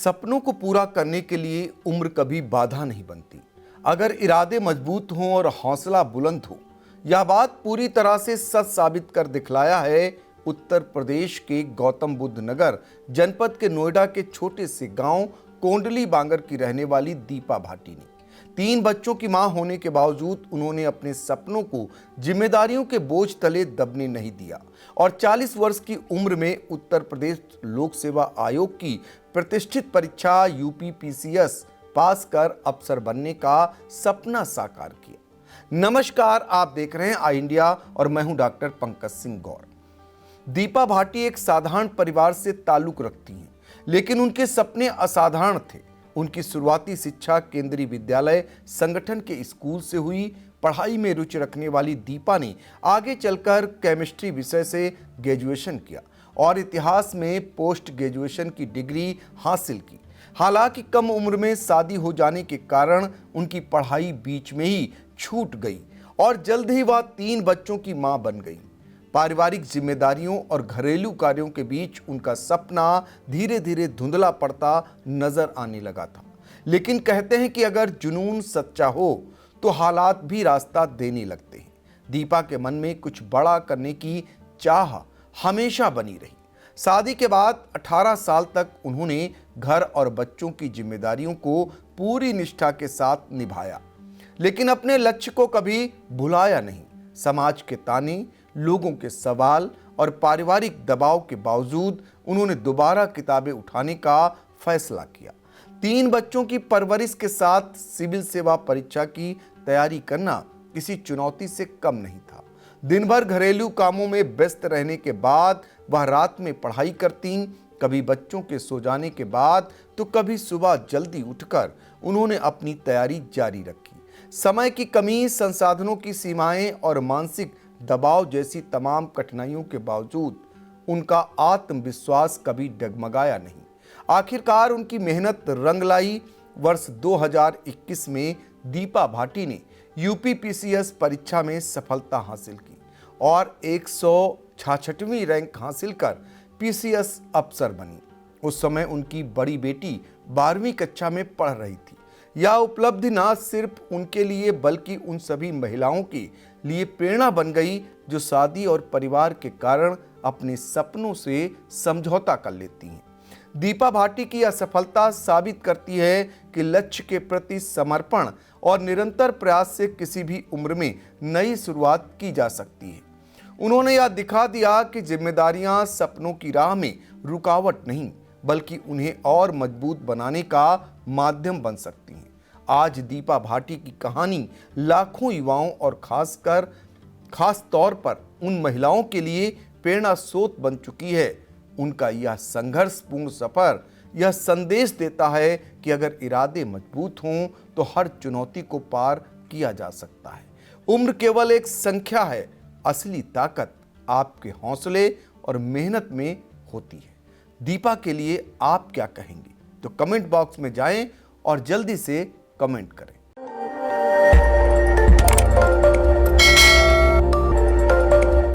सपनों को पूरा करने के लिए उम्र कभी बाधा नहीं बनती। अगर इरादे मजबूत हों और हौसला बुलंद हो। यह बात पूरी तरह से सच साबित कर दिखलाया है उत्तर प्रदेश के गौतम बुद्ध नगर जनपद के नोएडा के छोटे से गांव कोंडली बांगर की रहने वाली दीपा भाटी ने। 3 बच्चों की मां होने के बावजूद उन्होंने अपने सपनों को जिम्मेदारियों के बोझ तले दबने नहीं दिया और 40 वर्ष की उम्र में उत्तर प्रदेश लोक सेवा आयोग की प्रतिष्ठित परीक्षा यूपीपीसीएस पास कर अफसर बनने का सपना साकार किया। नमस्कार, आप देख रहे हैं आई इंडिया और मैं हूं डॉक्टर पंकज सिंह गौर। दीपा भाटी एक साधारण परिवार से ताल्लुक रखती हैं, लेकिन उनके सपने असाधारण थे। उनकी शुरुआती शिक्षा केंद्रीय विद्यालय संगठन के स्कूल से हुई। पढ़ाई में रुचि रखने वाली दीपा ने आगे चलकर केमिस्ट्री विषय से ग्रेजुएशन किया और इतिहास में पोस्ट ग्रेजुएशन की डिग्री हासिल की। हालांकि कम उम्र में शादी हो जाने के कारण उनकी पढ़ाई बीच में ही छूट गई और जल्द ही वह 3 बच्चों की मां बन गई। पारिवारिक जिम्मेदारियों और घरेलू कार्यों के बीच उनका सपना धीरे धीरे धुंधला पड़ता नजर आने लगा था। लेकिन कहते हैं कि अगर जुनून सच्चा हो तो हालात भी रास्ता देने लगते हैं। दीपा के मन में कुछ बड़ा करने की चाह हमेशा बनी रही। शादी के बाद 18 साल तक उन्होंने घर और बच्चों की जिम्मेदारियों को पूरी निष्ठा के साथ निभाया, लेकिन अपने लक्ष्य को कभी भुलाया नहीं। समाज के ताने, लोगों के सवाल और पारिवारिक दबाव के बावजूद उन्होंने दोबारा किताबें उठाने का फैसला किया। 3 बच्चों की परवरिश के साथ सिविल सेवा परीक्षा की तैयारी करना किसी चुनौती से कम नहीं था। दिन भर घरेलू कामों में व्यस्त रहने के बाद वह रात में पढ़ाई करती। कभी बच्चों के सो जाने के बाद तो कभी सुबह जल्दी उठकर उन्होंने अपनी तैयारी जारी रखी। समय की कमी, संसाधनों की सीमाएं और मानसिक दबाव जैसी तमाम कठिनाइयों के बावजूद उनका आत्मविश्वास कभी डगमगाया नहीं। आखिरकार उनकी मेहनत रंग लाई। वर्ष 2021 में दीपा भाटी ने यूपीपीसीएस परीक्षा में सफलता हासिल की और 166वीं रैंक हासिल कर पीसीएस अफसर बनी। उस समय उनकी बड़ी बेटी 12वीं कक्षा में पढ़ रही थी। यह उपलब्धि न सिर्फ उनके लिए बल्कि उन सभी महिलाओं के लिए प्रेरणा बन गई जो शादी और परिवार के कारण अपने सपनों से समझौता कर लेती हैं। दीपा भाटी की यह सफलता साबित करती है कि लक्ष्य के प्रति समर्पण और निरंतर प्रयास से किसी भी उम्र में नई शुरुआत की जा सकती है। उन्होंने यह दिखा दिया कि जिम्मेदारियां सपनों की राह में रुकावट नहीं बल्कि उन्हें और मजबूत बनाने का माध्यम बन सकती हैं। आज दीपा भाटी की कहानी लाखों युवाओं और खास तौर पर उन महिलाओं के लिए प्रेरणा स्रोत बन चुकी है। उनका यह संघर्षपूर्ण सफर यह संदेश देता है कि अगर इरादे मजबूत हों तो हर चुनौती को पार किया जा सकता है। उम्र केवल एक संख्या है, असली ताकत आपके हौसले और मेहनत में होती है। दीपा के लिए आप क्या कहेंगे? तो कमेंट बॉक्स में जाएं और जल्दी से कमेंट करें।